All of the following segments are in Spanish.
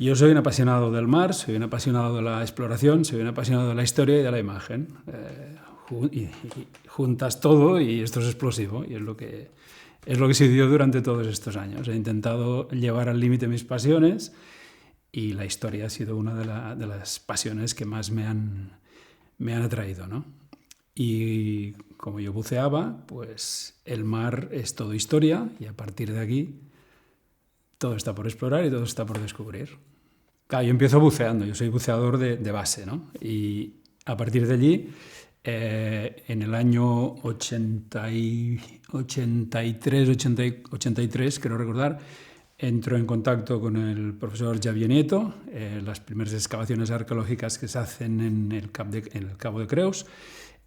Yo soy un apasionado del mar, soy un apasionado de la exploración, soy un apasionado de la historia y de la imagen. Y juntas todo y esto es explosivo, y es lo que se dio durante todos estos años. He intentado llevar al límite mis pasiones y la historia ha sido una de las pasiones que más me han atraído, ¿no? Y como yo buceaba, pues el mar es todo historia y a partir de aquí todo está por explorar y todo está por descubrir. Claro, yo empiezo buceando, yo soy buceador de base, ¿no? Y a partir de allí, en el año 83, creo recordar, entro en contacto con el profesor Xavier Nieto, las primeras excavaciones arqueológicas que se hacen en el Cabo de Creus,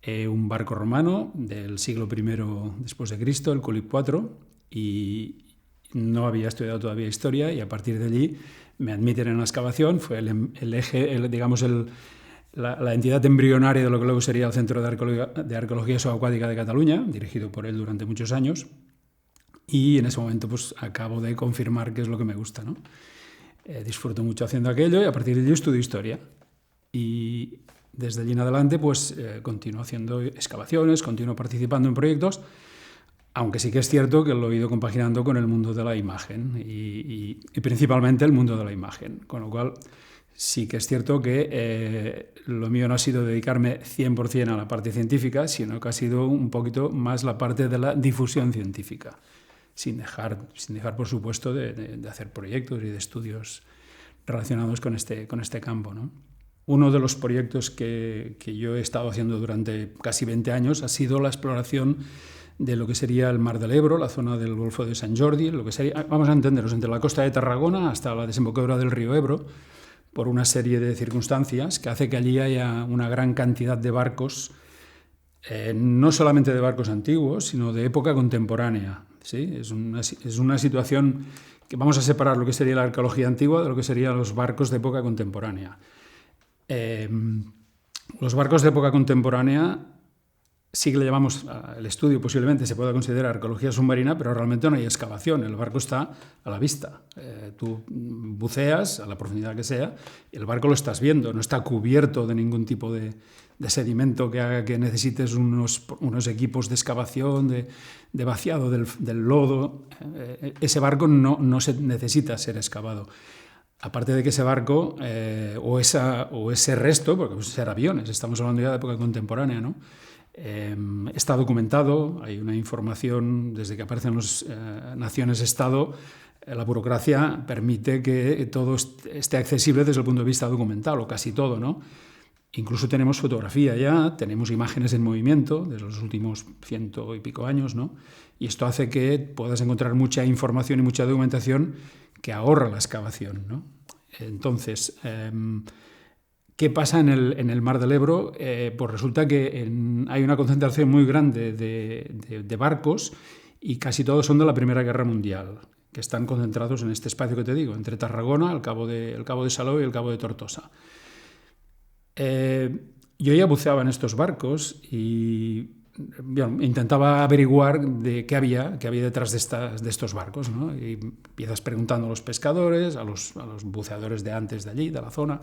un barco romano del siglo I después de Cristo, el Culip IV, y no había estudiado todavía historia y a partir de allí me admiten en la excavación. Fue el eje, digamos, la entidad embrionaria de lo que luego sería el Centro de Arqueología Subacuática de Cataluña, dirigido por él durante muchos años. Y en ese momento pues acabo de confirmar que es lo que me gusta, ¿no? Disfruto mucho haciendo aquello y a partir de allí estudio historia. Y desde allí en adelante pues continúo haciendo excavaciones, continúo participando en proyectos, aunque sí que es cierto que lo he ido compaginando con el mundo de la imagen y principalmente el mundo de la imagen, con lo cual sí que es cierto que lo mío no ha sido dedicarme 100% a la parte científica, sino que ha sido un poquito más la parte de la difusión científica, sin dejar por supuesto de hacer proyectos y de estudios relacionados con este campo, ¿no? Uno de los proyectos que yo he estado haciendo durante casi 20 años ha sido la exploración de lo que sería el Mar del Ebro, la zona del Golfo de Sant Jordi, lo que sería, vamos a entendernos, entre la costa de Tarragona hasta la desembocadura del río Ebro, por una serie de circunstancias que hace que allí haya una gran cantidad de barcos, no solamente de barcos antiguos, sino de época contemporánea, ¿sí? Es una situación que vamos a separar lo que sería la arqueología antigua de lo que serían los barcos de época contemporánea. Los barcos de época contemporánea sí que le llamamos, el estudio posiblemente se pueda considerar arqueología submarina, pero realmente no hay excavación, el barco está a la vista. Tú buceas a la profundidad que sea, y el barco lo estás viendo, no está cubierto de ningún tipo de sedimento que haga que necesites unos equipos de excavación, de vaciado del lodo. Ese barco no se necesita ser excavado. Aparte de que ese barco o ese resto, porque pueden ser aviones, estamos hablando ya de época contemporánea, ¿no? Está documentado, hay una información desde que aparecen las naciones-estado. La burocracia permite que todo esté accesible desde el punto de vista documental, o casi todo, ¿no? Incluso tenemos fotografía ya, tenemos imágenes en movimiento desde los últimos 100 y pico años, ¿no? Y esto hace que puedas encontrar mucha información y mucha documentación que ahorra la excavación, ¿no? Entonces, ¿qué pasa en el Mar del Ebro? Pues resulta que hay una concentración muy grande de barcos y casi todos son de la Primera Guerra Mundial, que están concentrados en este espacio que te digo, entre Tarragona, el Cabo de Salou y el Cabo de Tortosa. Yo ya buceaba en estos barcos y intentaba averiguar de qué había detrás de estos barcos, ¿no? Y empiezas preguntando a los pescadores, a los buceadores de antes de allí, de la zona.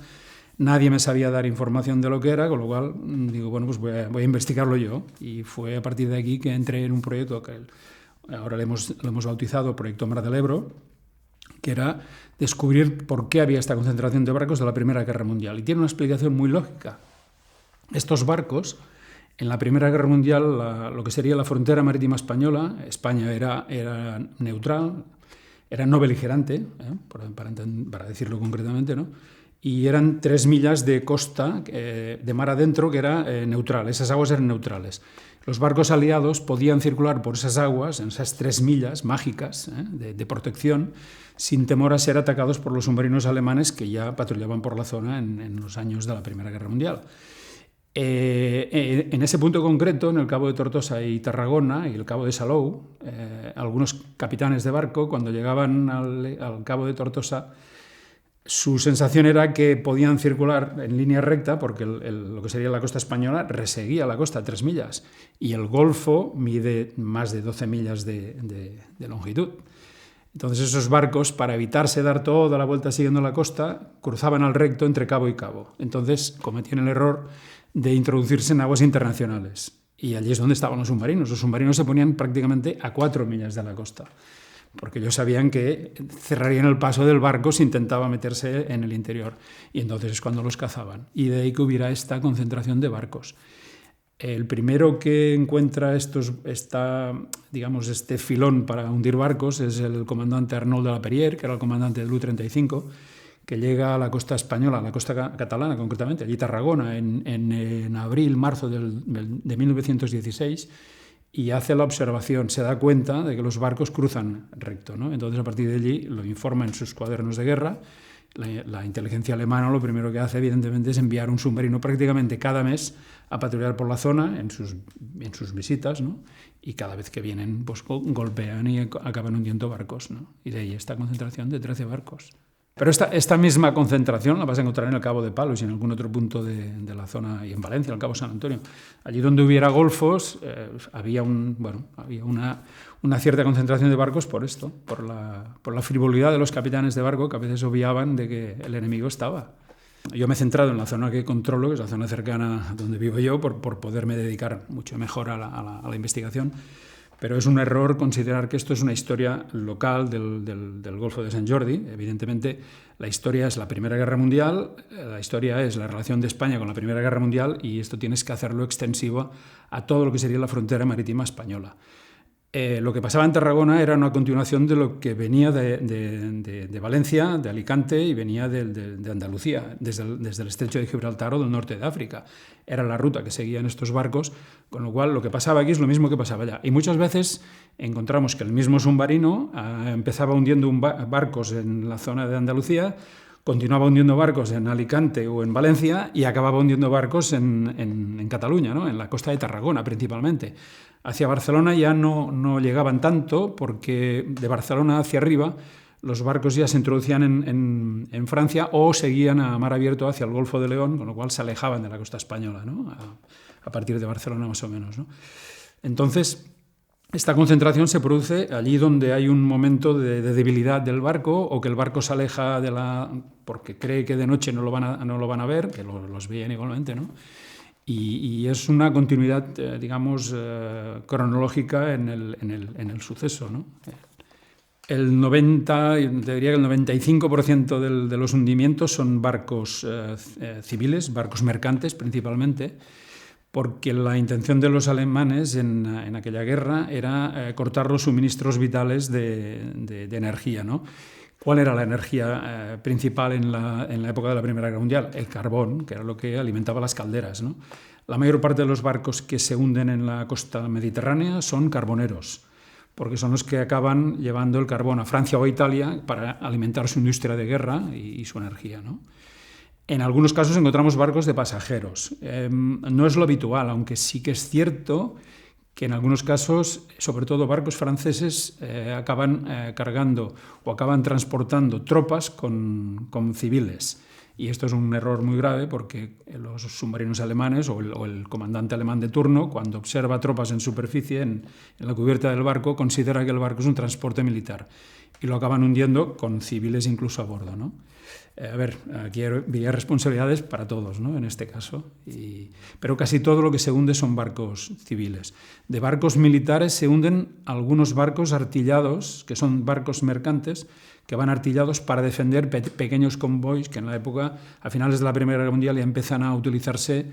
Nadie me sabía dar información de lo que era, con lo cual digo, bueno, pues voy a investigarlo yo. Y fue a partir de aquí que entré en un proyecto que ahora lo hemos bautizado Proyecto Mar del Ebro, que era descubrir por qué había esta concentración de barcos de la Primera Guerra Mundial. Y tiene una explicación muy lógica. Estos barcos, en la Primera Guerra Mundial, lo que sería la frontera marítima española, España era neutral, era no beligerante, para decirlo concretamente, ¿no? Y eran 3 millas de costa, de mar adentro, que era neutral. Esas aguas eran neutrales. Los barcos aliados podían circular por esas aguas, en esas 3 millas mágicas de protección, sin temor a ser atacados por los submarinos alemanes que ya patrullaban por la zona en los años de la Primera Guerra Mundial. En ese punto concreto, en el Cabo de Tortosa y Tarragona y el Cabo de Salou, algunos capitanes de barco, cuando llegaban al Cabo de Tortosa, su sensación era que podían circular en línea recta porque lo que sería la costa española reseguía la costa a 3 millas y el Golfo mide más de 12 millas de longitud. Entonces esos barcos, para evitarse dar toda la vuelta siguiendo la costa, cruzaban al recto entre cabo y cabo. Entonces cometían el error de introducirse en aguas internacionales. Y allí es donde estaban los submarinos. Los submarinos se ponían prácticamente a 4 millas de la costa, porque ellos sabían que cerrarían el paso del barco si intentaba meterse en el interior. Y entonces es cuando los cazaban. Y de ahí que hubiera esta concentración de barcos. El primero que encuentra este filón para hundir barcos es el comandante Arnault de la Perrière, que era el comandante del U-35, que llega a la costa española, a la costa catalana concretamente, allí Tarragona, en abril, marzo de 1916, y hace la observación, se da cuenta de que los barcos cruzan recto, ¿no? Entonces, a partir de allí, lo informa en sus cuadernos de guerra. La inteligencia alemana lo primero que hace, evidentemente, es enviar un submarino prácticamente cada mes a patrullar por la zona en sus visitas, ¿no? Y cada vez que vienen, pues golpean y acaban hundiendo barcos, ¿no? Y de ahí esta concentración de 13 barcos. Pero esta misma concentración la vas a encontrar en el Cabo de Palos y en algún otro punto de la zona, y en Valencia, en el Cabo San Antonio. Allí donde hubiera golfos, había una cierta concentración de barcos por esto, por la frivolidad de los capitanes de barco, que a veces obviaban de que el enemigo estaba. Yo me he centrado en la zona que controlo, que es la zona cercana a donde vivo yo, por poderme dedicar mucho mejor a la investigación. Pero es un error considerar que esto es una historia local del Golfo de Sant Jordi. Evidentemente, la historia es la Primera Guerra Mundial, la historia es la relación de España con la Primera Guerra Mundial, y esto tienes que hacerlo extensivo a todo lo que sería la frontera marítima española. Lo que pasaba en Tarragona era una continuación de lo que venía de Valencia, de Alicante, y venía de Andalucía, desde el estrecho de Gibraltar o del norte de África. Era la ruta que seguían estos barcos, con lo cual lo que pasaba aquí es lo mismo que pasaba allá. Y muchas veces encontramos que el mismo submarino empezaba hundiendo barcos en la zona de Andalucía, continuaba hundiendo barcos en Alicante o en Valencia y acababa hundiendo barcos en Cataluña, ¿no? En la costa de Tarragona principalmente. Hacia Barcelona ya no llegaban tanto, porque de Barcelona hacia arriba los barcos ya se introducían en Francia o seguían a mar abierto hacia el Golfo de León, con lo cual se alejaban de la costa española, ¿no? A partir de Barcelona más o menos, ¿no? Entonces, esta concentración se produce allí donde hay un momento de debilidad del barco, o que el barco se aleja porque cree que de noche no lo van a ver, que los veían igualmente, ¿no? Y es una continuidad, cronológica en el suceso, ¿no? Te diría que el 95% de los hundimientos son barcos civiles, barcos mercantes principalmente, porque la intención de los alemanes en aquella guerra era cortar los suministros vitales de energía, ¿no? ¿Cuál era la energía principal en la época de la Primera Guerra Mundial? El carbón, que era lo que alimentaba las calderas, ¿no? La mayor parte de los barcos que se hunden en la costa mediterránea son carboneros, porque son los que acaban llevando el carbón a Francia o a Italia para alimentar su industria de guerra y su energía, ¿no? En algunos casos encontramos barcos de pasajeros. No es lo habitual, aunque sí que es cierto que en algunos casos, sobre todo barcos franceses, acaban cargando o acaban transportando tropas con civiles. Y esto es un error muy grave, porque los submarinos alemanes o el comandante alemán de turno, cuando observa tropas en superficie, en la cubierta del barco, considera que el barco es un transporte militar y lo acaban hundiendo con civiles incluso a bordo, ¿no? Aquí había responsabilidades para todos, ¿no? En este caso, pero casi todo lo que se hunde son barcos civiles. De barcos militares se hunden algunos barcos artillados, que son barcos mercantes, que van artillados para defender pequeños convoys, que en la época, a finales de la Primera Guerra Mundial, ya empiezan a utilizarse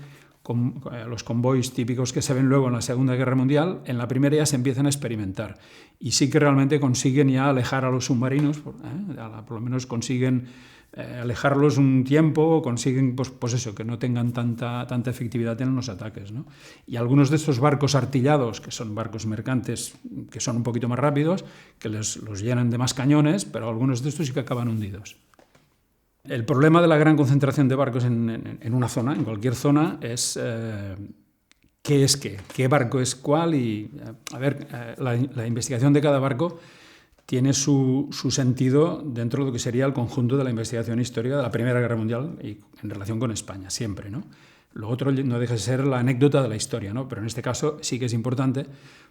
los convoys típicos que se ven luego en la Segunda Guerra Mundial. En la primera ya se empiezan a experimentar, y sí que realmente consiguen ya alejar a los submarinos, por lo menos consiguen alejarlos un tiempo, consiguen pues eso, que no tengan tanta efectividad en los ataques, ¿no? Y algunos de estos barcos artillados, que son barcos mercantes, que son un poquito más rápidos, que los llenan de más cañones, pero algunos de estos sí que acaban hundidos. El problema de la gran concentración de barcos en una zona, en cualquier zona, es qué es qué barco es cuál. Y la investigación de cada barco tiene su sentido dentro de lo que sería el conjunto de la investigación histórica de la Primera Guerra Mundial y en relación con España, siempre, ¿no? Lo otro no deja de ser la anécdota de la historia, ¿no? Pero en este caso sí que es importante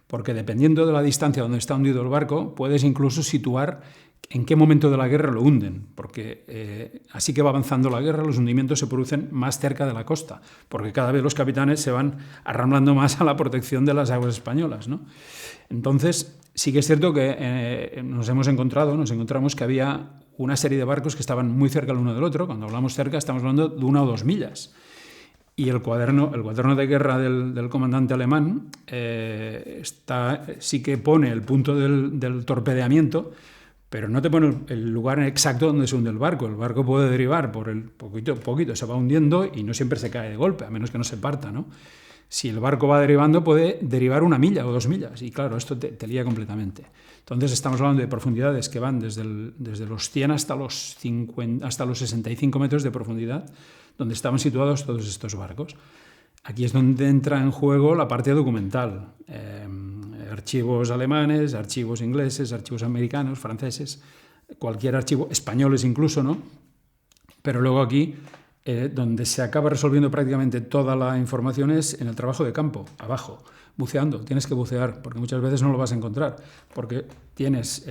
porque dependiendo de la distancia donde está hundido el barco, puedes incluso situar en qué momento de la guerra lo hunden, porque así que va avanzando la guerra, los hundimientos se producen más cerca de la costa, porque cada vez los capitanes se van arramblando más a la protección de las aguas españolas, ¿no? Entonces, sí que es cierto que nos encontramos que había una serie de barcos que estaban muy cerca el uno del otro. Cuando hablamos cerca, estamos hablando de 1 o 2 millas. Y el cuaderno de guerra del comandante alemán sí que pone el punto del torpedeamiento, pero no te pone el lugar exacto donde se hunde el barco. El barco puede derivar por el poquito, se va hundiendo y no siempre se cae de golpe, a menos que no se parta, ¿no? Si el barco va derivando, puede derivar 1 milla o 2 millas, y claro, esto te lía completamente. Entonces estamos hablando de profundidades que van desde los 100 hasta los 65 metros de profundidad, donde estaban situados todos estos barcos. Aquí es donde entra en juego la parte documental. Archivos alemanes, archivos ingleses, archivos americanos, franceses, cualquier archivo, españoles incluso, ¿no? Pero luego aquí, donde se acaba resolviendo prácticamente toda la información es en el trabajo de campo, abajo, buceando. Tienes que bucear, porque muchas veces no lo vas a encontrar, porque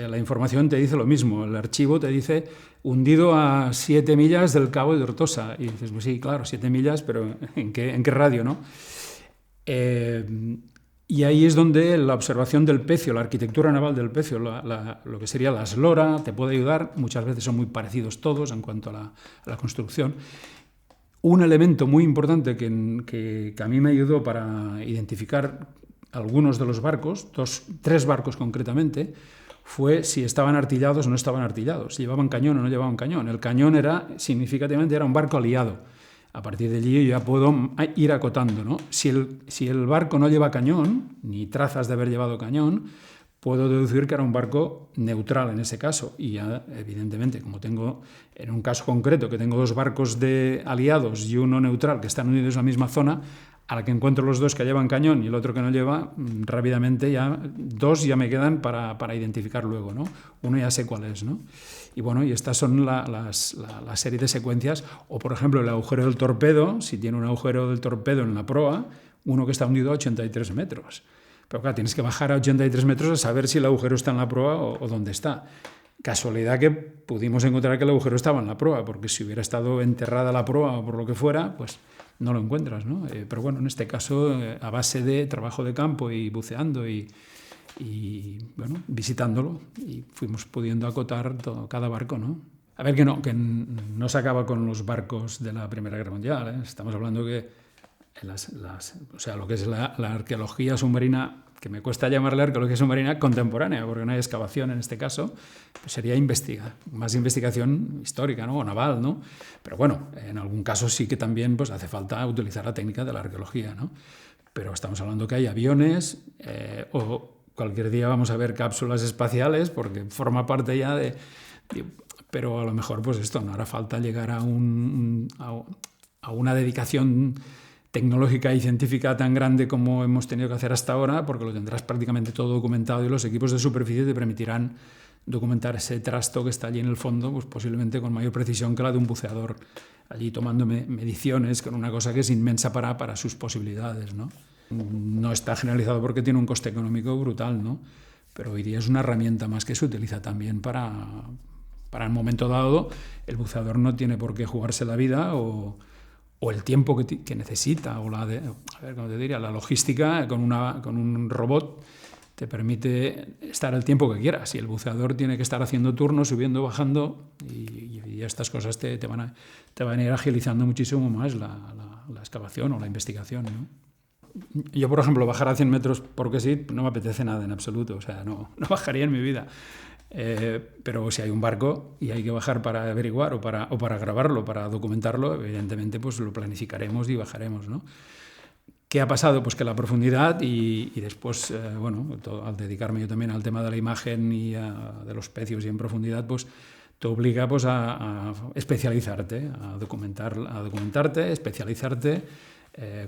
la información te dice lo mismo. El archivo te dice hundido a 7 millas del Cabo de Hortosa. Y dices, pues sí, claro, 7 millas, pero ¿en qué radio, no? Y ahí es donde la observación del pecio, la arquitectura naval del pecio, lo que sería la eslora, te puede ayudar. Muchas veces son muy parecidos todos en cuanto a la construcción. Un elemento muy importante que a mí me ayudó para identificar algunos de los barcos, 3 barcos concretamente, fue si estaban artillados o no estaban artillados, si llevaban cañón o no llevaban cañón. El cañón significativamente era un barco aliado. A partir de allí yo ya puedo ir acotando, ¿no? Si el barco no lleva cañón, ni trazas de haber llevado cañón, puedo deducir que era un barco neutral en ese caso. Y ya, evidentemente, como tengo en un caso concreto que tengo 2 barcos de aliados y uno neutral que están unidos en la misma zona, a la que encuentro los 2 que llevan cañón y el otro que no lleva, rápidamente ya 2 ya me quedan para identificar luego, ¿no? Uno ya sé cuál es, ¿no? Y bueno, y estas son la serie de secuencias. O, por ejemplo, el agujero del torpedo, si tiene un agujero del torpedo en la proa, uno que está hundido a 83 metros. Pero claro, tienes que bajar a 83 metros a saber si el agujero está en la proa o dónde está. Casualidad que pudimos encontrar que el agujero estaba en la proa, porque si hubiera estado enterrada la proa o por lo que fuera, pues no lo encuentras, ¿no? Pero bueno, en este caso, a base de trabajo de campo y buceando y bueno, visitándolo, y fuimos pudiendo acotar cada barco, ¿no? A ver, que no se acaba con los barcos de la Primera Guerra Mundial, ¿eh? Estamos hablando que o sea, lo que es la arqueología submarina, que me cuesta llamarle arqueología submarina contemporánea, porque no hay excavación en este caso, pues sería más investigación histórica, ¿no? O naval, ¿no? Pero bueno, en algún caso sí que también pues, hace falta utilizar la técnica de la arqueología, ¿no? Pero estamos hablando que hay aviones, o cualquier día vamos a ver cápsulas espaciales, porque forma parte ya pero a lo mejor pues esto, no hará falta llegar a una dedicación tecnológica y científica tan grande como hemos tenido que hacer hasta ahora, porque lo tendrás prácticamente todo documentado y los equipos de superficie te permitirán documentar ese trasto que está allí en el fondo, pues posiblemente con mayor precisión que la de un buceador, allí tomando mediciones con una cosa que es inmensa para sus posibilidades, ¿no? No está generalizado porque tiene un coste económico brutal, ¿no? Pero hoy día es una herramienta más que se utiliza también para el momento dado. El buceador no tiene por qué jugarse la vida o el tiempo que necesita, o la logística con un robot te permite estar el tiempo que quieras. Y el buceador tiene que estar haciendo turnos, subiendo, bajando, y estas cosas te van a ir agilizando muchísimo más la excavación o la investigación, ¿no? Yo, por ejemplo, bajar a 100 metros porque sí, no me apetece nada en absoluto, o sea, no bajaría en mi vida. Pero si hay un barco y hay que bajar para averiguar o para grabarlo, para documentarlo, evidentemente pues lo planificaremos y bajaremos, ¿no? ¿Qué ha pasado? Pues que la profundidad y después, al dedicarme yo también al tema de la imagen y de los pecios y en profundidad, pues te obliga pues, a especializarte, a documentarte, especializarte,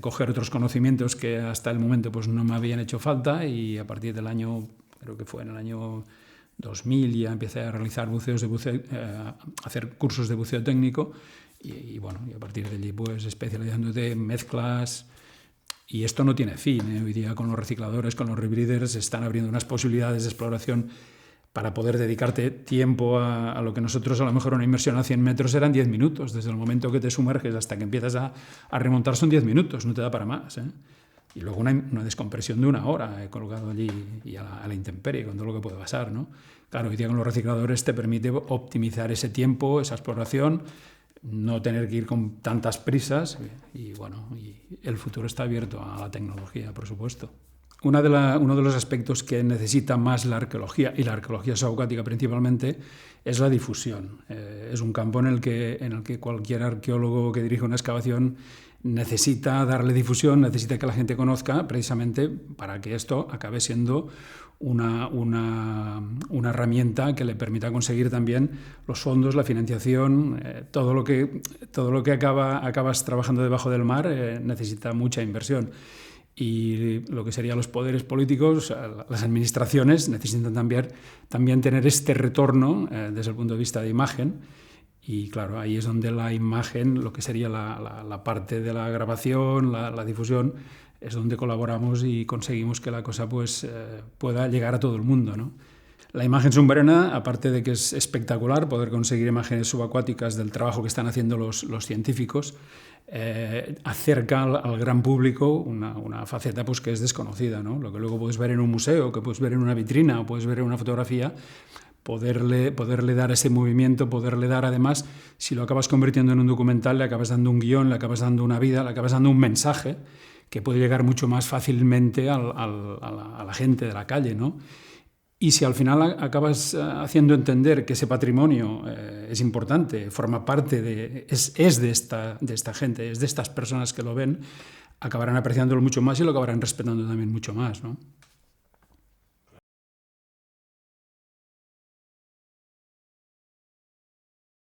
coger otros conocimientos que hasta el momento pues, no me habían hecho falta, y a partir del año, creo que fue en el año 2000, ya empecé a realizar hacer cursos de buceo técnico, bueno, y a partir de allí pues especializándote en mezclas. Y esto no tiene fin, ¿eh? Hoy día con los recicladores, con los rebreeders, se están abriendo unas posibilidades de exploración para poder dedicarte tiempo a lo que nosotros a lo mejor una inmersión a 100 metros eran 10 minutos. Desde el momento que te sumerges hasta que empiezas a remontar son 10 minutos, no te da para más, ¿eh? Y luego una descompresión de 1 hora colocado allí y a la intemperie, con todo lo que puede pasar, ¿no? Claro, hoy día con los recicladores te permite optimizar ese tiempo, esa exploración, no tener que ir con tantas prisas y bueno, y el futuro está abierto a la tecnología, por supuesto. Uno de los aspectos que necesita más la arqueología, y la arqueología subacuática principalmente, es la difusión. Es un campo en el que cualquier arqueólogo que dirige una excavación necesita darle difusión, necesita que la gente conozca, precisamente para que esto acabe siendo una herramienta que le permita conseguir también los fondos, la financiación, todo lo que acabas trabajando debajo del mar necesita mucha inversión. Y lo que serían los poderes políticos, las administraciones, necesitan también tener este retorno desde el punto de vista de imagen. Y claro, ahí es donde la imagen, lo que sería la parte de la grabación, la difusión, es donde colaboramos y conseguimos que la cosa pues, pueda llegar a todo el mundo, ¿no? La imagen submarina, aparte de que es espectacular poder conseguir imágenes subacuáticas del trabajo que están haciendo los científicos, acerca al gran público una faceta pues, que es desconocida, ¿no? Lo que luego puedes ver en un museo, que puedes ver en una vitrina o puedes ver en una fotografía, poderle dar ese movimiento, poderle dar además, si lo acabas convirtiendo en un documental, le acabas dando un guión, le acabas dando una vida, le acabas dando un mensaje que puede llegar mucho más fácilmente a la gente de la calle, ¿no? Y si al final acabas haciendo entender que ese patrimonio es importante, forma parte es de esta gente, es de estas personas que lo ven, acabarán apreciándolo mucho más y lo acabarán respetando también mucho más, ¿no?